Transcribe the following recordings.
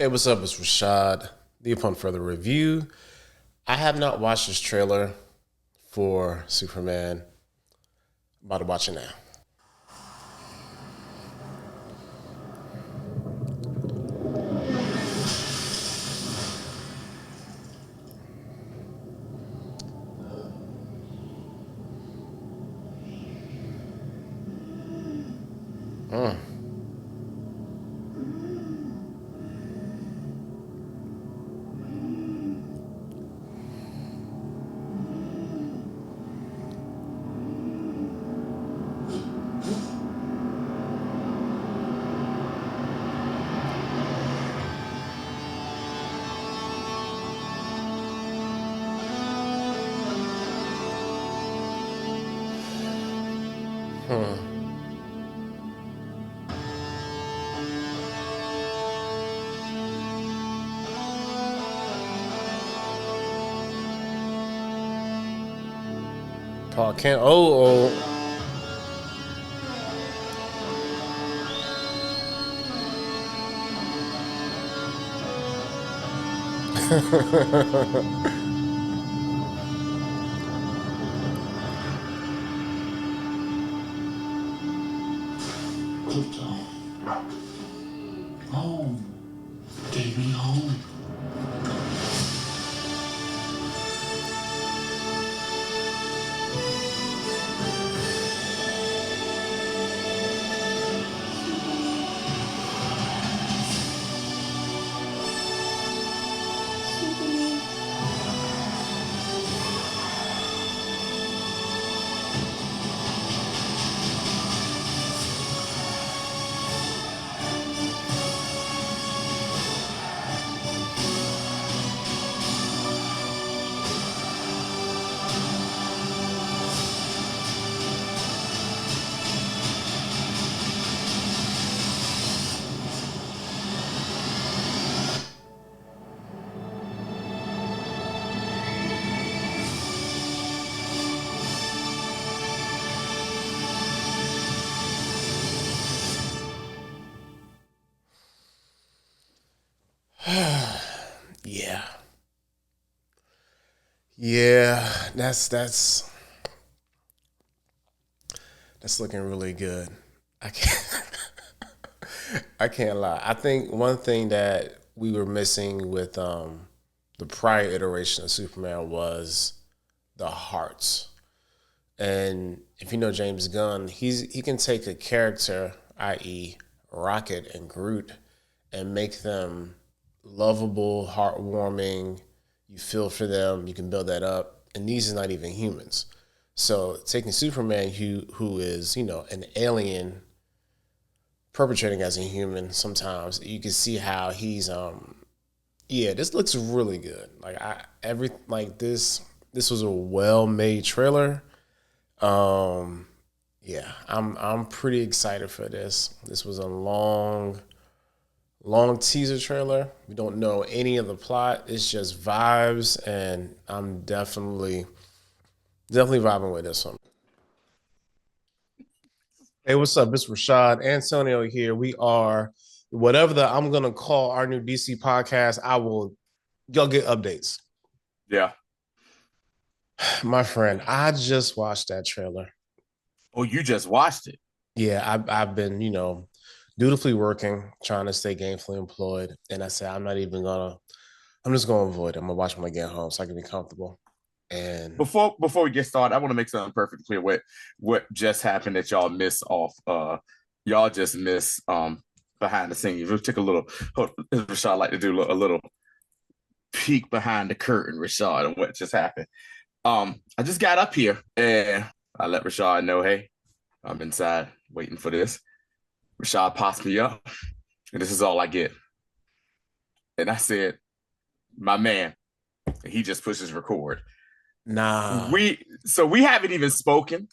Hey, what's up? It's Rashad, the Upon Further Review. I have not watched this trailer for Superman. I'm about to watch it now. Paul can't. Oh. Home. Take me home. Yeah. Yeah. That's looking really good. I can't I can't lie. I think one thing that we were missing with the prior iteration of Superman was the hearts. And if you know James Gunn, he can take a character, i.e., Rocket and Groot, and make them lovable, heartwarming. You feel for them. You can build that up. And these are not even humans. So taking Superman, who is an alien perpetrating as a human, sometimes you can see how he's yeah. This looks really good. Like I every like this was a well made trailer. Um, yeah, I'm pretty excited for this. This was a long teaser trailer. We don't know any of the plot. It's just vibes, and I'm definitely vibing with this one. Hey, what's up? It's Rashad Antonio here. We are whatever the I'm gonna call our new DC podcast. Y'all get updates. Yeah. My friend, I just watched that trailer. Oh, you just watched it. Yeah, I've been, dutifully working, trying to stay gainfully employed. And I said, I'm just gonna avoid it. I'm gonna watch when I get home so I can be comfortable. And Before we get started, I want to make something perfectly clear what just happened that y'all miss off. Y'all just miss behind the scenes. We took a little. Rashad like to do a little peek behind the curtain, Rashad, and what just happened. I just got up here and I let Rashad know, hey, I'm inside waiting for this. Rashad pops me up, and this is all I get. And I said, my man, he just pushes record. nah, We haven't even spoken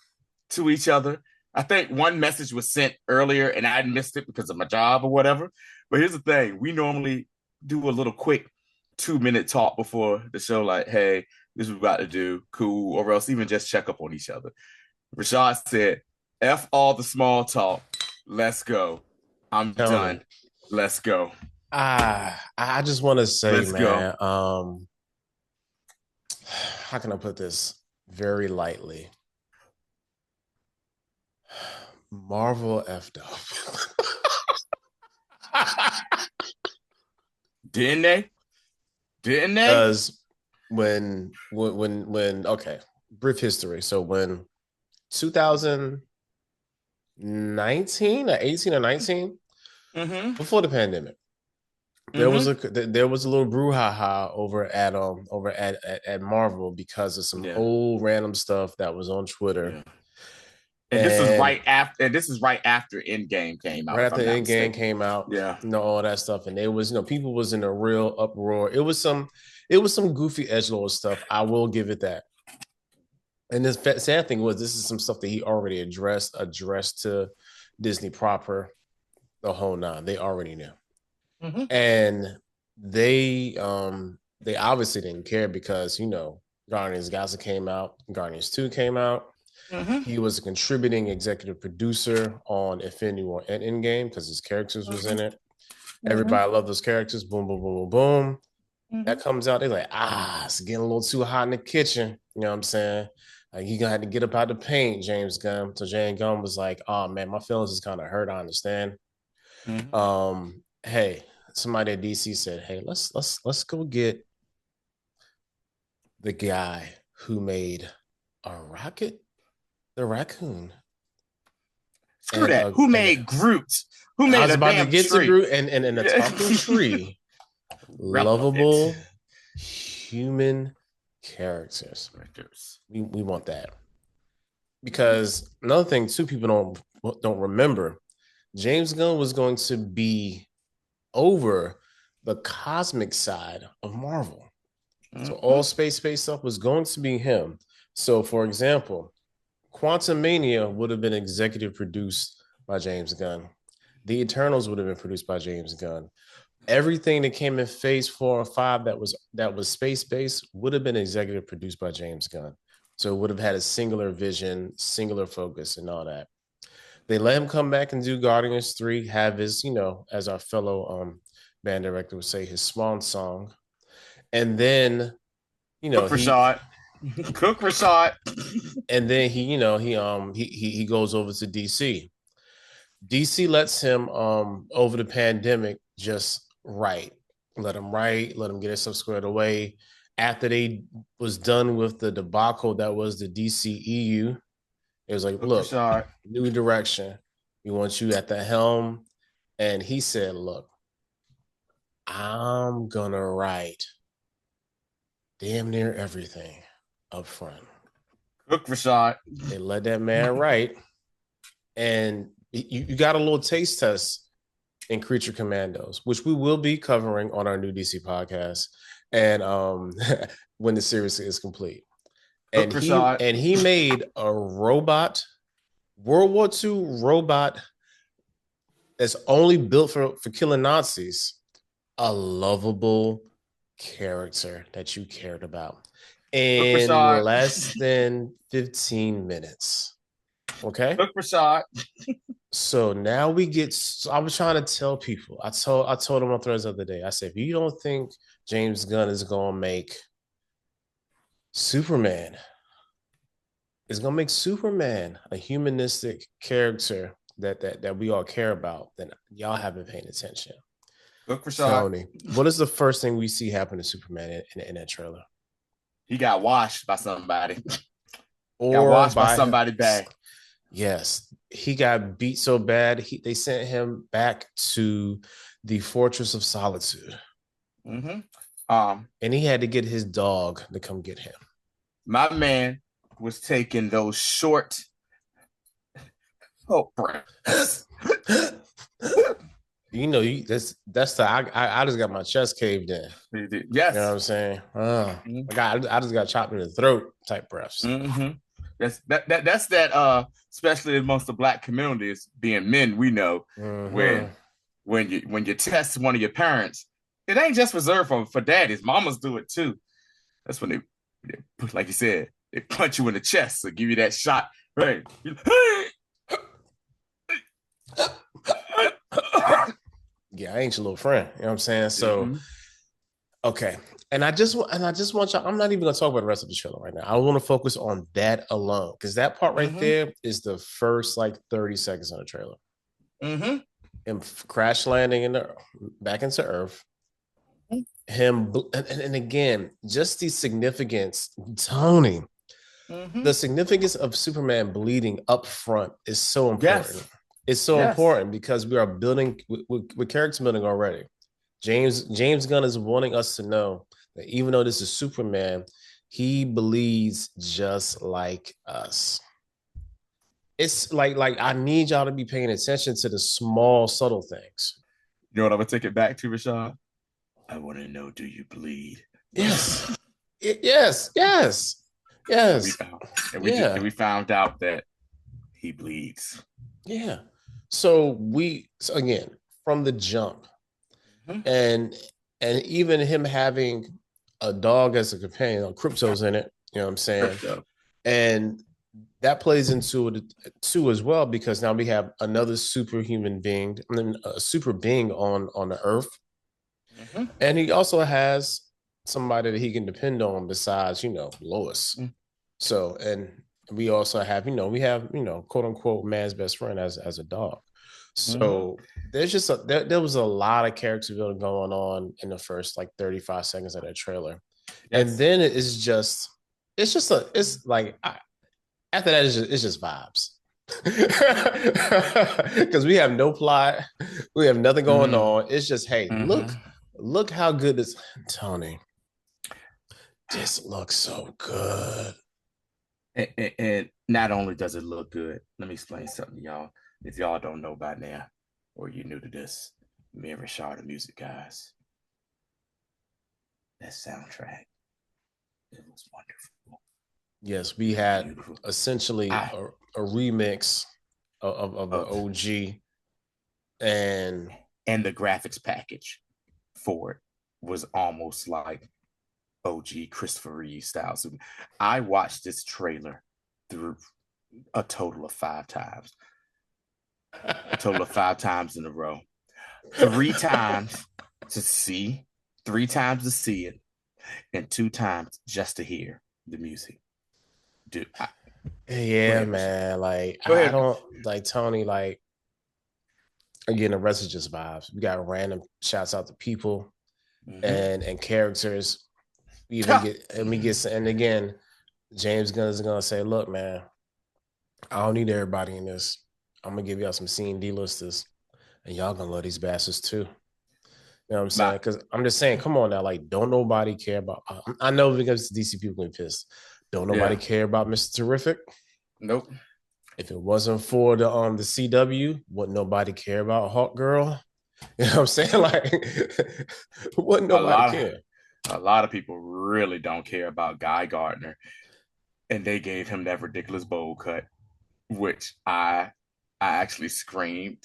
to each other. I think one message was sent earlier and I missed it because of my job or whatever. But here's the thing: we normally do a little quick 2 minute talk before the show, like, "Hey, this is what we got to do, cool," or else even just check up on each other. Rashad said, "F all the small talk, let's go. I'm telling you. done. Let's go." I just want to say, Let's go. man, how can I put this very lightly? Marvel effed up. Didn't they? Didn't they? Because okay, brief history. So when 2019 or 18 or 19, Mm-hmm. before the pandemic, Mm-hmm. there was a little brouhaha over at Marvel because of some Yeah. old random stuff that was on Twitter. Yeah. And this was And right after. And this is right after Endgame came out, right if after I'm not Endgame mistaken. came out, Yeah. all that stuff, and there was, people was in a real uproar. It was some goofy edgelord stuff. I will give it that. And the sad thing was, this is some stuff that he already addressed to Disney proper, the whole nine. They already knew, Mm-hmm. and they obviously didn't care because Guardians Galaxy came out, Guardians 2 came out. Mm-hmm. He was a contributing executive producer on Infinity War and Endgame because his characters was in it. Mm-hmm. Everybody loved those characters. Boom, boom, boom, boom, boom. Mm-hmm. That comes out, they're like, it's getting a little too hot in the kitchen. You know what I'm saying? Like, you gonna have to get up out the paint, James Gunn. So James Gunn was like, oh man, my feelings is kind of hurt. I understand. Mm-hmm. Hey, somebody at DC said, hey, let's go get the guy who made a rocket, the raccoon, Screw that. Who and made Groot? Who I made was a about to damn get to tree? Groot and a talking tree, Relevant. lovable human characters. We want that. Because another thing too, people don't remember, James Gunn was going to be over the cosmic side of Marvel. So Mm-hmm. all space stuff was going to be him. So for example, Quantum Mania would have been executive produced by James Gunn. The Eternals would have been produced by James Gunn. Everything that came in phase 4 and 5 that was space based would have been executive produced by James Gunn. So it would have had a singular vision, singular focus, and all that. They let him come back and do Guardians 3, have his, as our fellow band director would say, his swan song. And then, Cook Rashad. Cook Rashad. and then he goes over to DC. DC lets him over the pandemic just write. Let him write, let him get himself squared away. After they was done with the debacle that was the DCEU, it was like, Cook look, Rashad. new direction. We want you at the helm. And he said, look, I'm gonna write damn near everything up front. Cook Rashad. They let that man write. And you got a little taste test in Creature Commandos, which we will be covering on our new DC podcast, and when the series is complete. Cook Rashad. And he made a robot, World War II robot that's only built for killing Nazis, a lovable character that you cared about Cook in Rashad. less than 15 minutes. Okay. Cook Rashad. So now I was trying to tell people. I told them on Threads the other day. I said, if you don't think James Gunn is gonna make Superman, a humanistic character that we all care about, then y'all haven't paid attention. Cook Rashad. Tony, what is the first thing we see happen to Superman in that trailer? He got washed by somebody. Got Or washed by by somebody bad. Yes, he got beat so bad they sent him back to the Fortress of Solitude. Mm-hmm. And he had to get his dog to come get him. My man was taking those short breaths. That's the I just got my chest caved in. Yes. You know what I'm saying? I just got chopped in the throat type breaths. Mm-hmm. That's that especially amongst the Black communities, being men, we know when you test one of your parents, it ain't just reserved for daddies. Mamas do it too. That's when they like you said, they punch you in the chest to give you that shot. Right. Yeah, I ain't your little friend. You know what I'm saying? So Mm-hmm. okay. And I just want y'all, I'm not even gonna talk about the rest of the trailer right now. I want to focus on that alone. Because that part right Mm-hmm. there is the first like 30 seconds of the trailer. Mm-hmm. Him crash landing in the back into Earth. Him and again, just the significance, Tony, Mm-hmm. the significance of Superman bleeding up front is so important. Yes. It's so Yes. important because we are building with character building already. James Gunn is wanting us to know that even though this is Superman, he bleeds just like us. It's like I need y'all to be paying attention to the small, subtle things. You know what I'm gonna take it back to, Rashad? I want to know, do you bleed? Yes, yes, yes, And we yes, found and yeah, we found out that he bleeds. yeah. So again, from the jump, Mm-hmm. and even him having a dog as a companion, Crypto's in it. You know what I'm saying? Crypto. And that plays into it too as well because now we have another superhuman being, a super being on the Earth, Mm-hmm. and he also has somebody that he can depend on besides Lois. So and we also have quote unquote man's best friend as a dog. Mm-hmm. So there's just there was a lot of character building going on in the first like 35 seconds of that trailer, and Yes. then it's like after that it's just vibes. Because we have no plot, we have nothing going Mm-hmm. on. It's just, hey, Mm-hmm. look how good this Tony. This looks so good. And not only does it look good, let me explain something to y'all. If y'all don't know by now, or you're new to this, me and Rashard are music guys. That soundtrack, it was wonderful. Yes, we It was had beautiful. essentially I a remix of the of OG, and and the graphics package for it was almost like OG Christopher Reeve style. So I watched this trailer through a total of 5 times, a total of 5 times in a row. 3 times to see, 3 times to see it, and 2 times just to hear the music. Dude, go yeah, ahead, Rashad. man. Like Go I ahead. don't like Tony. Like again, the rest is just vibes. We got random shouts out to people Mm-hmm. and characters. And again, James Gunn is gonna say, "Look, man, I don't need everybody in this. I'm gonna give y'all some C and D listers, and y'all gonna love these bastards too." You know what I'm saying? My, Because I'm just saying, come on now, like, don't nobody care about. I know because DC people get pissed. Don't nobody yeah. care about Mr. Terrific. Nope. If it wasn't for the CW, wouldn't nobody care about Hawk Girl? You know what I'm saying? Like, wouldn't A nobody lot care? a lot of people really don't care about Guy Gardner, and they gave him that ridiculous bowl cut, which I actually screamed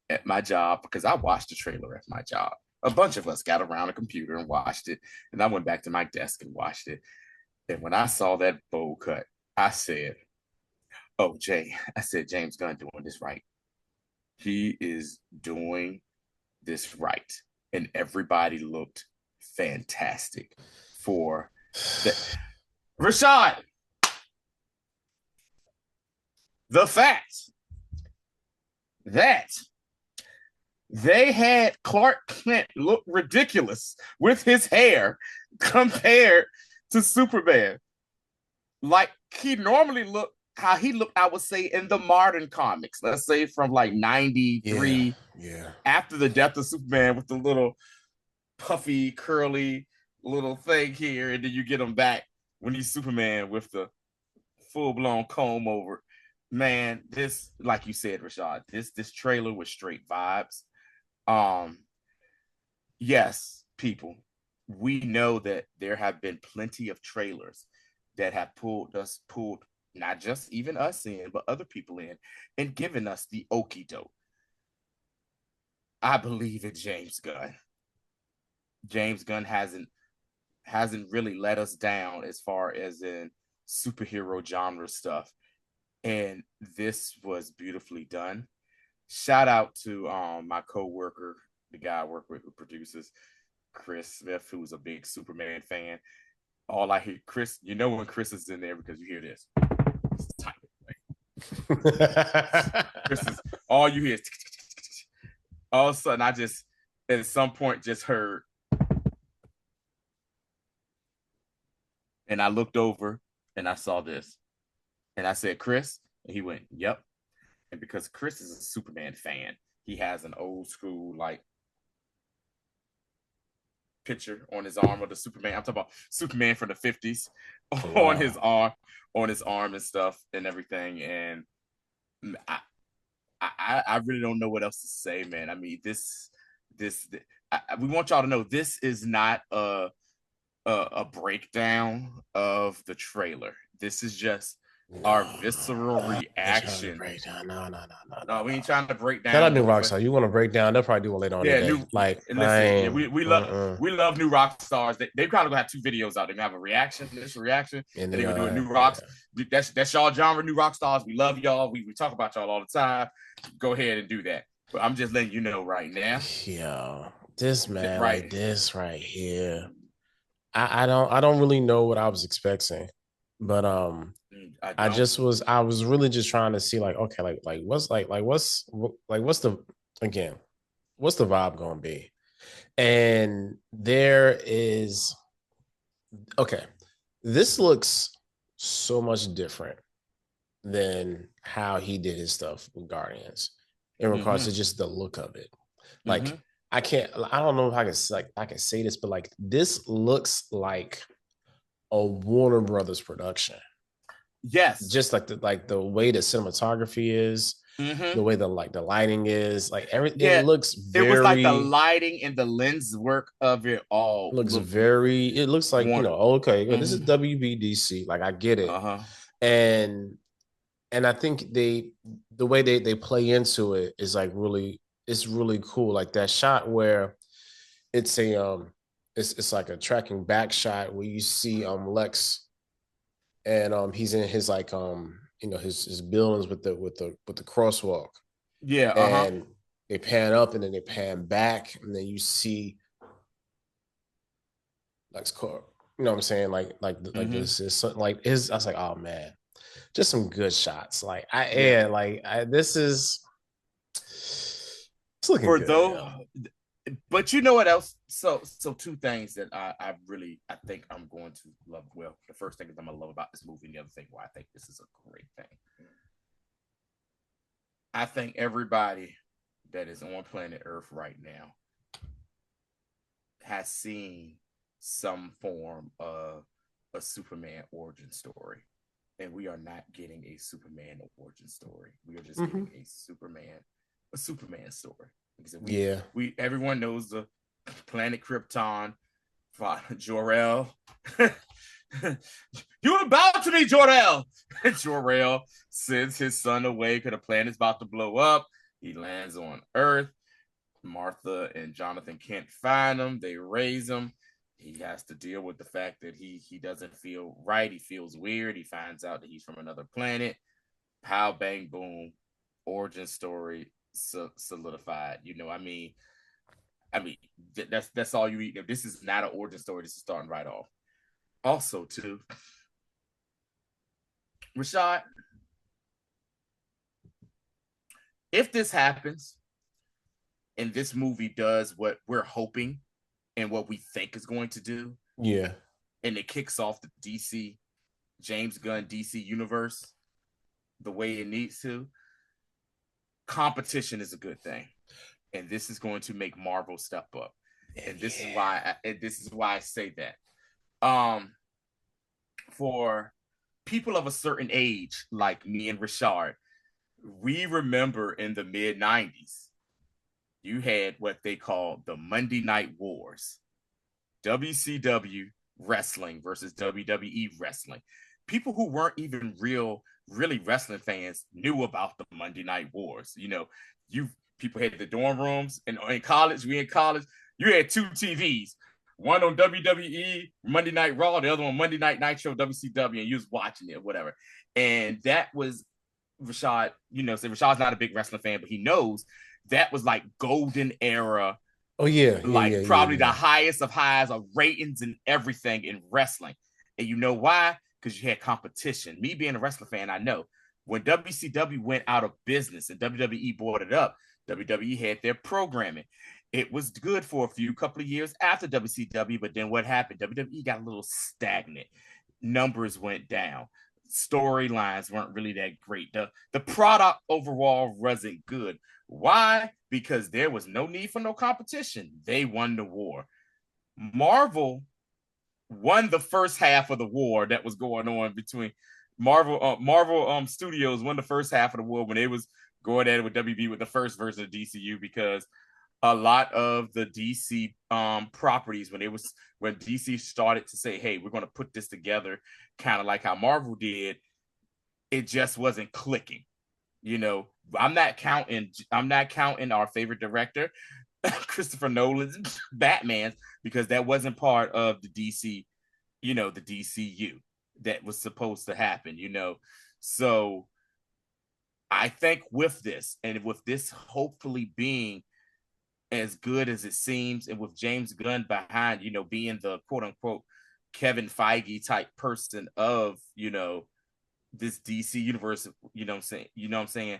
at my job because I watched the trailer at my job. A bunch of us got around a computer and watched it, and I went back to my desk and watched it. And when I saw that bowl cut, I said, "Oh, Jay," I said, "James Gunn doing this right. He is doing this right." And everybody looked fantastic for that. Rashad, the fact that they had Clark Kent look ridiculous with his hair compared to Superman. Like he normally looked how he looked, I would say, in the modern comics. Let's say from like Yeah, 93 yeah. after the death of Superman with the little puffy, curly little thing here, and then you get him back when he's Superman with the full-blown comb over. Man, this, like you said, Rashad, this trailer was straight vibes. Um, yes, people, we know that there have been plenty of trailers that have pulled not just even us in, but other people in, and given us the okie doke. I believe in James Gunn. James Gunn hasn't really let us down as far as in superhero genre stuff, and this was beautifully done. Shout out to my coworker the guy I work with who produces, Chris Smith, who's a big Superman fan. All I hear, Chris, you know when Chris is in there because you hear this. It's tight. Chris is all you hear is all of a sudden I just at some point just heard, and I looked over and I saw this. And I said, Chris? And he went, yep. And because Chris is a Superman fan, he has an old school like picture on his arm of the Superman. I'm talking about Superman from the 50s on his arm and stuff and everything. And I really don't know what else to say, man. I mean, we want y'all to know this is not a breakdown of the trailer. This is just our visceral reaction. No, we ain't trying to break down. Shout out New Rockstar. You want to break down? They'll probably do one later on. Yeah, we love New Rockstars. They probably gonna have 2 videos out. They're gonna have a reaction, this reaction, and they're gonna do a New Rocks. Yeah. That's y'all genre, New Rockstars. We love y'all. We talk about y'all all the time. Go ahead and do that. But I'm just letting you know right now. Yo, this man, right, like this right here. I don't really know what I was expecting, but I was really just trying to see like, okay, what's the vibe gonna be? And there is, okay, this looks so much different than how he did his stuff with Guardians in regards to just the look of it. Like I don't know if I can say this, but like this looks like a Warner Brothers production. Yes, just like the way the cinematography is, the way the lighting is, like everything. Yeah, it looks very. It was like the lighting and the lens work of it all looks very. It looks like okay, this is WBDC. Like I get it, and I think the way they play into it is like really, it's really cool. Like that shot where it's it's like a tracking back shot where you see Lex. And he's in his like his buildings with the crosswalk. Yeah. And they pan up and then they pan back, and then you see Lex Corp. You know what I'm saying? Like this is something like his. I was like, oh man, just some good shots. Like this is it's looking good. Though. But you know what else? So 2 things that I think I'm going to love. Well, the first thing is I'm gonna love about this movie, and the other thing why I think this is a great thing. I think everybody that is on planet Earth right now has seen some form of a Superman origin story. And we are not getting a Superman origin story. We are just getting a Superman story. Everyone knows the planet Krypton, Jor-El. You're about to be Jor-El. Jor-El sends his son away because the planet's about to blow up. He lands on Earth. Martha and Jonathan can't find him. They raise him. He has to deal with the fact that he doesn't feel right. He feels weird. He finds out that he's from another planet. Pow, bang, boom. Origin story solidified. That's all you eat. This is not an origin story. This is starting right off. Also, too, Rashad, if this happens and this movie does what we're hoping and what we think is going to do, and it kicks off the DC, James Gunn DC universe the way it needs to, competition is a good thing, and this is going to make Marvel step up. And this is why I say that. For people of a certain age like me and Rashard, we remember in the mid-90s, you had what they call the Monday Night Wars. WCW wrestling versus WWE wrestling. People who weren't even really wrestling fans knew about the Monday Night Wars. People had the dorm rooms, and in college, you had 2 TVs. One on WWE, Monday Night Raw, the other one Monday Night Nitro, WCW, and you was watching it, whatever. And that was Rashad, Rashad's not a big wrestling fan, but he knows that was like golden era Oh yeah, yeah, yeah, Like yeah, probably the yeah. highest of highs of ratings and everything in wrestling. And you know why? Because you had competition. Me being a wrestling fan, I know when WCW went out of business and WWE bought it up, WWE had their programming. It was good for a few couple of years after WCW, but then what happened? WWE got a little stagnant. Numbers went down. Storylines weren't really that great. The product overall wasn't good. Why? Because there was no need for no competition. They won the war. Marvel won the first half of the war that was going on between Marvel Studios won the first half of the war when they was going at it with WB with the first version of DCU, because a lot of the DC properties when DC started to say, hey, we're going to put this together kind of like how Marvel did, it just wasn't clicking. You know, I'm not counting our favorite director, Christopher Nolan's Batman, because that wasn't part of the DC, the DCU that was supposed to happen, So I think with this, and with this hopefully being as good as it seems, and with James Gunn behind, being the quote unquote Kevin Feige type person of, this DC universe, what I'm saying?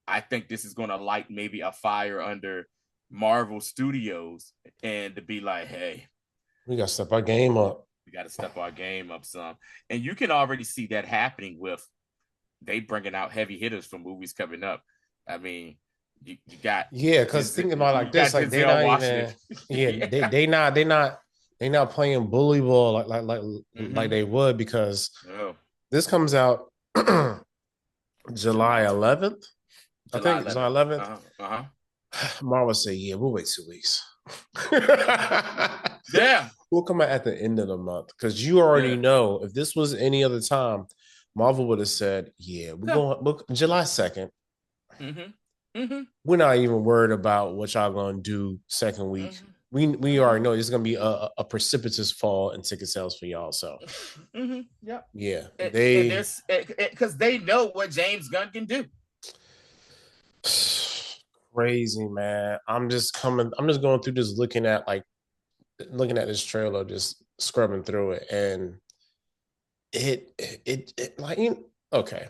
I think this is going to light maybe a fire under Marvel Studios, and to be like, hey, We got to step our game up. we got to step our game up some. And you can already see that happening with they bringing out heavy hitters for movies coming up. I mean, you got Yeah, because think about it like you got this, like they Denzel not Washington. even, yeah, Yeah. they not playing bully ball like Mm-hmm. they would, because Oh, this comes out July July 11th. I July think July 11th. 11th. Uh-huh. Uh-huh. Marvel say, yeah, we'll wait 2 weeks. Yeah. We'll come out at the end of the month, because you already Yeah. know if this was any other time, Marvel would have said, yeah, Yeah. July 2nd. Mm-hmm. Mm-hmm. We're not even worried about what y'all gonna do second week. Mm-hmm. We Mm-hmm. already know it's gonna be a precipitous fall in ticket sales for y'all. So Mm-hmm. Yep. yeah, And they there's because they know what James Gunn can do. crazy, man. I'm just going through this, looking at this trailer, just scrubbing through it, and it like, okay.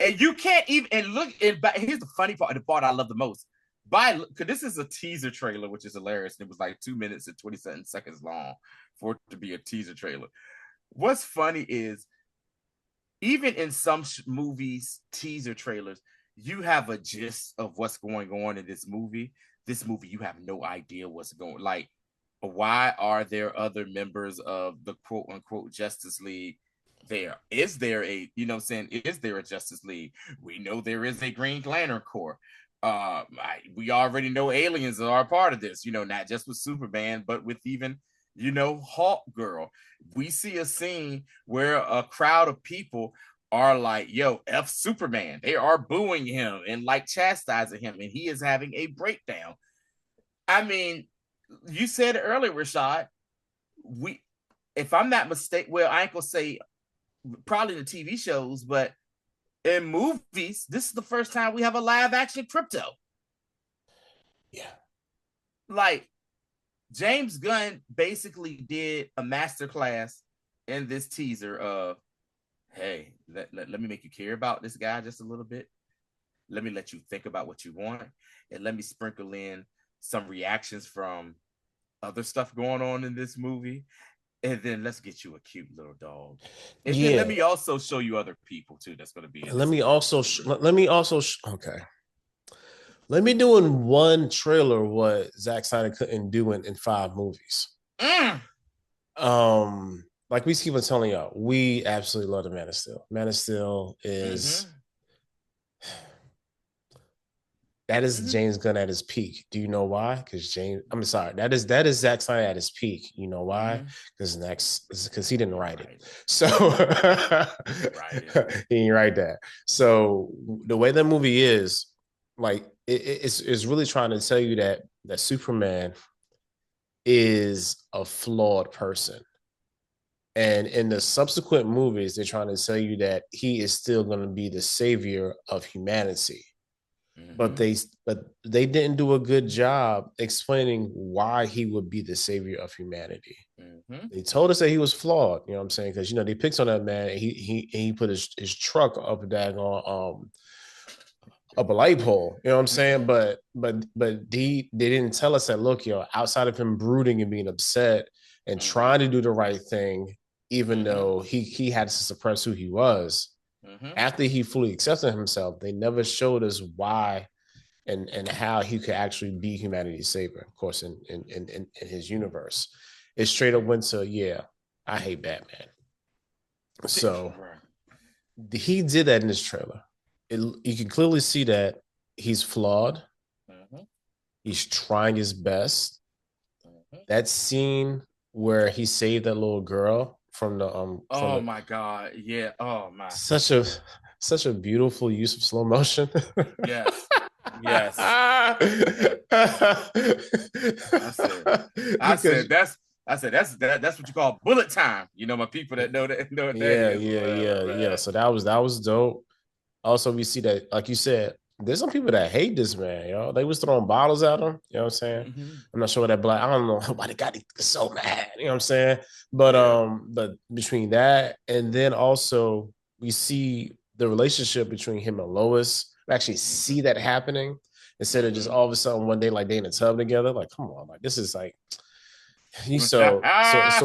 And you can't even and look. And but here's the funny part, the part I love the most. Because this is a teaser trailer, which is hilarious. It was like 2 minutes and 27 seconds long for it to be a teaser trailer. What's funny is even in some movies, teaser trailers, you have a gist of what's going on in this movie. This movie, you have no idea what's going. Like, why are there other members of the quote unquote Justice League there? Is there a, what I'm saying? Is there a Justice League? We know there is a Green Lantern Corps. We already know aliens are a part of this, not just with Superman, but with even, Hawk Girl. We see a scene where a crowd of people are like, yo, F Superman. They are booing him and like chastising him, and he is having a breakdown. I mean, you said it earlier, Rashad. We, if I'm not mistaken, well, I ain't gonna say probably the TV shows, but in movies, this is the first time we have a live action crypto. Yeah. Like James Gunn basically did a masterclass in this teaser of, hey, let me make you care about this guy just a little bit. Let me let you think about what you want, and let me sprinkle in some reactions from other stuff going on in this movie, and then let's get you a cute little dog, and then let Yeah. me also show you other people too that's going to be in Let this me movie. also okay. Let me do in one trailer what Zack Snyder couldn't do in 5 movies. Mm. Like we keep on telling y'all, we absolutely love the Man of Steel. Man of Steel is Mm-hmm. that is Mm-hmm. James Gunn at his peak. Do you know why? Because I'm sorry, that is Zack Snyder at his peak. You know why? Because he didn't write it. So he didn't write that. So the way that movie is, like, it's really trying to tell you that Superman is a flawed person. And in the subsequent movies, they're trying to tell you that he is still going to be the savior of humanity. but Mm-hmm. they didn't do a good job explaining why he would be the savior of humanity. Mm-hmm. They told us that he was flawed, you know what I'm saying? Because they picked on that man. And he put his truck up a daggone up a light pole. You know what I'm saying? But they didn't tell us that, look, outside of him brooding and being upset and Mm-hmm. trying to do the right thing, even Mm-hmm. though he had to suppress who he was, Mm-hmm. after he fully accepted himself, they never showed us why and how he could actually be humanity's savior, of course, in his universe. It straight up went to, yeah, I hate Batman. So Right. he did that in this trailer. You can clearly see that he's flawed. Mm-hmm. He's trying his best. Mm-hmm. That scene where he saved that little girl from Oh the my God. Yeah. Oh my. such a such a beautiful use of slow motion. Yes. Yes. I said, I said Because that's I said that's what you call bullet time. You know, my people that know that know what that yeah, is or yeah, whatever, yeah, yeah. man. So that was dope. Also, we see that, like you said, there's some people that hate this man, They was throwing bottles at him. You know what I'm saying? Mm-hmm. I'm not sure what that black. I don't know why they got so mad. You know what I'm saying? But Yeah. between that and then also we see the relationship between him and Lois. We actually Mm-hmm. see that happening instead of just Mm-hmm. all of a sudden one day like they in a tub together. Like, come on, like this is like so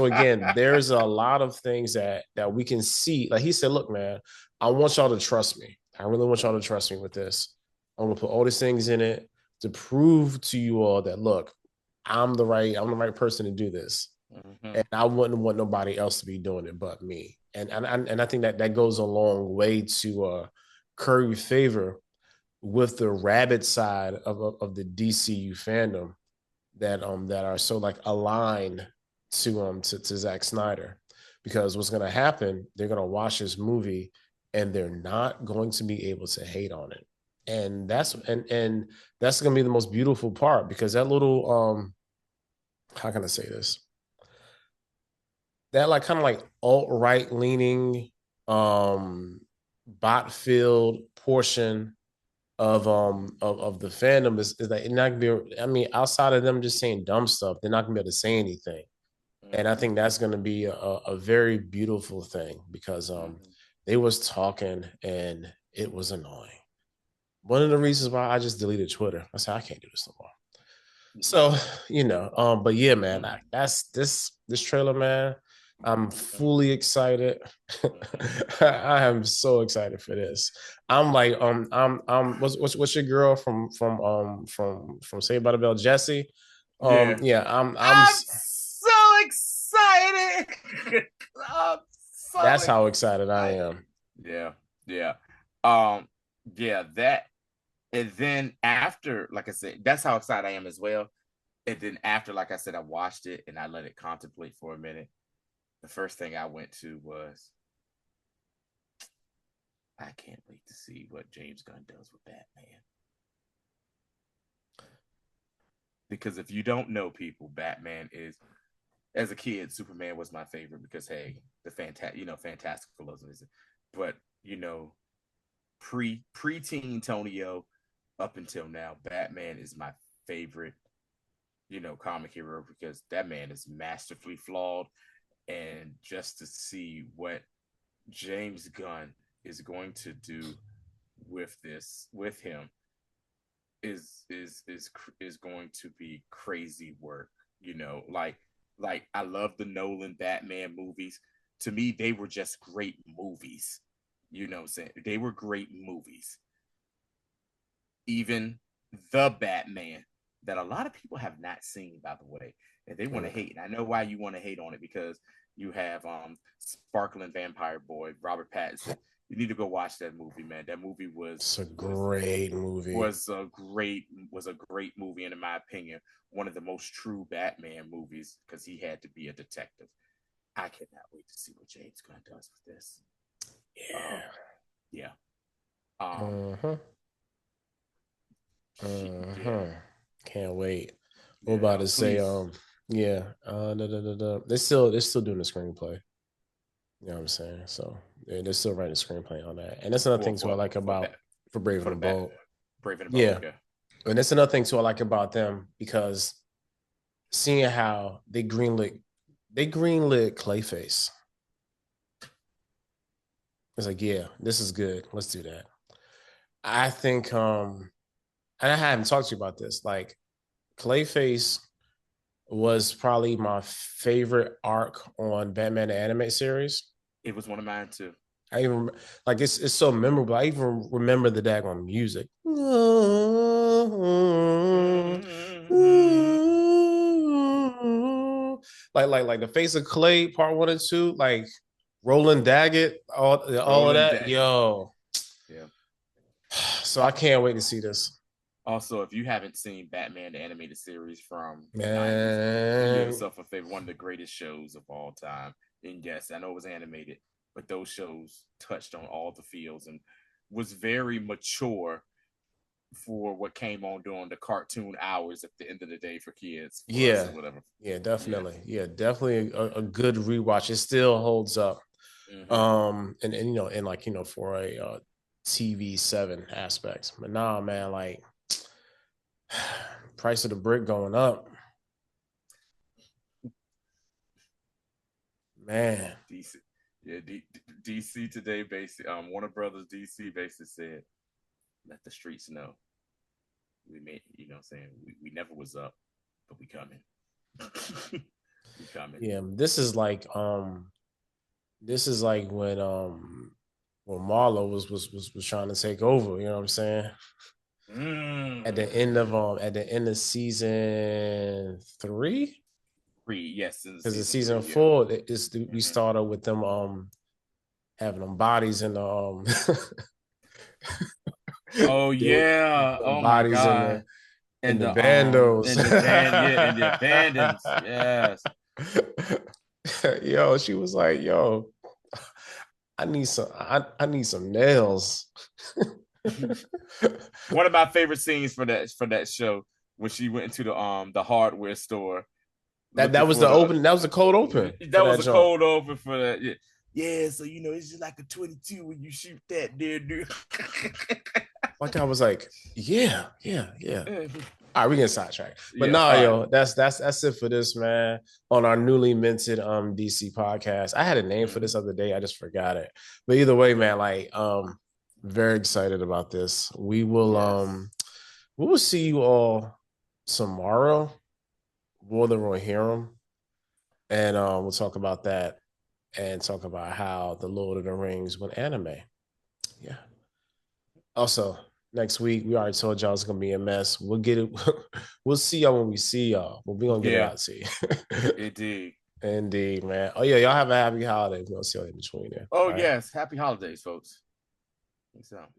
again, there's a lot of things that we can see. Like he said, look, man, I want y'all to trust me. I really want y'all to trust me with this. I'm gonna put all these things in it to prove to you all that, look, I'm the right person to do this. Mm-hmm. And I wouldn't want nobody else to be doing it but me. And I think that goes a long way to curry favor with the rabbit side of the DCU fandom that are so like aligned to Zack Snyder, because what's going to happen, they're going to watch this movie and they're not going to be able to hate on it, and that's going to be the most beautiful part, because that little how can I say this, that like kind of like alt right leaning um bot filled portion of the fandom is that it's not gonna be, I mean, outside of them just saying dumb stuff, they're not gonna be able to say anything. And I Mm-hmm. think that's gonna be a very beautiful thing, because Mm-hmm. they was talking and it was annoying. One of the reasons why I just deleted Twitter. I said I can't do this no more. So, but yeah, man, Mm-hmm. that's this trailer, man. I'm fully excited. Mm-hmm. I am so excited for this. I'm like, what's your girl from Saved by the Bell, Jesse? Yeah. Yeah, I'm. I'm so excited. I'm so That's how excited I excited. am. Yeah. Yeah. Um, yeah, that and then after, like I said, that's how excited I am as well. And then after, like I said, I watched it and I let it contemplate for a minute. The first thing I went to was, I can't wait to see what James Gunn does with Batman. Because if you don't know, people, Batman is, as a kid, Superman was my favorite because hey, the fantasticalism is, but you know, preteen Tonio up until now, Batman is my favorite, comic hero because that man is masterfully flawed, and just to see what James Gunn is going to do with him is going to be crazy work. Like I love the Nolan Batman movies. To me, they were just great movies. You know what I'm saying? They were great movies. Even the Batman that a lot of people have not seen, by the way, and they want to Mm. hate. And I know why you want to hate on it, because you have Sparkling Vampire Boy, Robert Pattinson. You need to go watch that movie, man. That movie It's a was great movie. was a great movie, and in my opinion, one of the most true Batman movies because he had to be a detective. I cannot wait to see what James Gunn does with this. Yeah. Yeah. Um. Uh-huh. Yeah. Uh-huh. Can't wait. We're about Yeah. to say, Please. yeah, they're still doing the screenplay. You know what I'm saying? So they're still writing the screenplay on that. And that's another For thing too I for like for about bat for Brave for and the the bat Bold. Brave and the Bold. Yeah. Okay. And that's another thing too I like about them, because seeing how they greenlit Clayface. It's like, yeah, this is good. Let's do that. I think and I haven't talked to you about this. Like, Clayface was probably my favorite arc on Batman the Animated Series. It was one of mine too. I even like it's so memorable. I even remember the daggone music. Like the face of clay, part 1 and 2, like Roland Daggett, all of Roland that. Daggett. Yo. Yeah. So I can't wait to see this. Also, if you haven't seen Batman the Animated Series from the 90s, do Man. yourself a favor. One of the greatest shows of all time. And yes, I know it was animated, but those shows touched on all the fields and was very mature for what came on during the cartoon hours at the end of the day for kids, for us, Yeah. or whatever. Yeah, definitely. Yeah, definitely a good rewatch. It still holds up. And you know, and like, you know, for a TV7 aspect. But nah, man, like price of the brick going up. Man. DC, yeah, DC today, basically, Warner Brothers DC basically said, "Let the streets know we made, you know, what I'm saying we never was up, but we coming, we coming." Yeah, this is like when Marlo was trying to take over, you know what I'm saying? At the end of season 3, Yes, because the season season 3, yeah. 4 we started with them having them bodies in the Oh yeah, the oh my bodies god, in and the bandos. and the band, yeah, and the abandons, yes. Yo, she was like, yo, I need some nails. One of my favorite scenes for that show when she went into the hardware store looking That was for the open. That was the cold open for that was that a jump. cold open for that. Yeah. Yeah, so you know it's just like a 22 when you shoot that there, dude. Like I was like, yeah. All right, we can sidetrack. But Yeah, nah, all right. yo, that's it for this, man. On our newly minted DC podcast. I had a name for this other day. I just forgot it. But either way, man, like very excited about this. Yes. We will see you all tomorrow, more than we'll hear them. And we'll talk about that and talk about how the Lord of the Rings went anime. Yeah. Also, next week, we already told y'all it's gonna be a mess. We'll get it. We'll see y'all when we see y'all. But we're gonna get it Yeah, out to you. indeed. Indeed, man. Oh yeah, y'all have a happy holiday. We're gonna see y'all in between there. Oh All right. yes, happy holidays, folks. Thanks out.